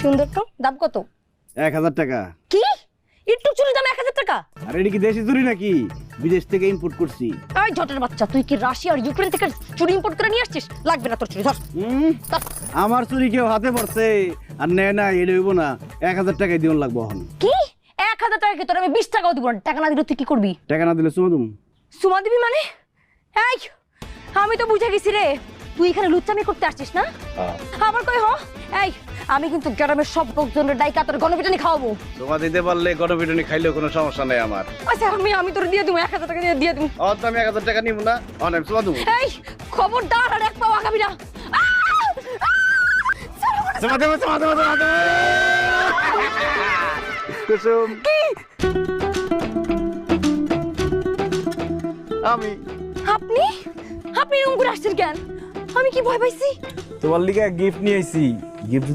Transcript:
সুন্দর তো, দাম কত? 1000 টাকা। কি একটু চুরি দাম 1000 টাকা? আর এটা কি দেশি চুরি নাকি? বিদেশ থেকে ইম্পোর্ট করছি। এই ঝটের বাচ্চা, তুই কি রাশিয়া আর ইউক্রেন থেকে চুরি ইম্পোর্ট করে নিয়ে আসছিস? লাগবে না তোর চুরি, ধর। আমার চুরি কেউ হাতে পড়ছে আর নেয় না, এটা হইব না। 1000 টাকায় দিন লাগবো এখন। কি 1000 টাকা? কি তোর আমি 20 টাকাও দিব না। টাকা না দিলে তুই কি করবি? টাকা না দিলে চুমা দুম। সুমা দিবি মানে? এই আমি তো বুঝে গেছি রে, তুই এখানে লুচ্চামি করতে আসছিস না? আবার কই হ? এই আমি কিন্তু গ্রামের সব লোকজনের ডাইকা তোর গণপিটানি খাওয়াবো। চুমা দিতে পারলে গণপিটুনি খাইলেও কোনো সমস্যা নেই আমার। আচ্ছা আমি তোর দিয়ে দেবো, 1000 টাকা দিয়ে দেবো। তো আমি 1000 টাকা নিব না, অনেক চুমা দুম। এই খবরদার আর এক পাও আগাবি না। চুমা দেবো, চুমা দেবো, চুমা দেবো। কুসুম, আমি আপনি আপনি এরকম করে আসছেন কেন? আমি কি ভয় পাইছি? তোমার লিগে গিফট নিয়ে আইছি। গিফট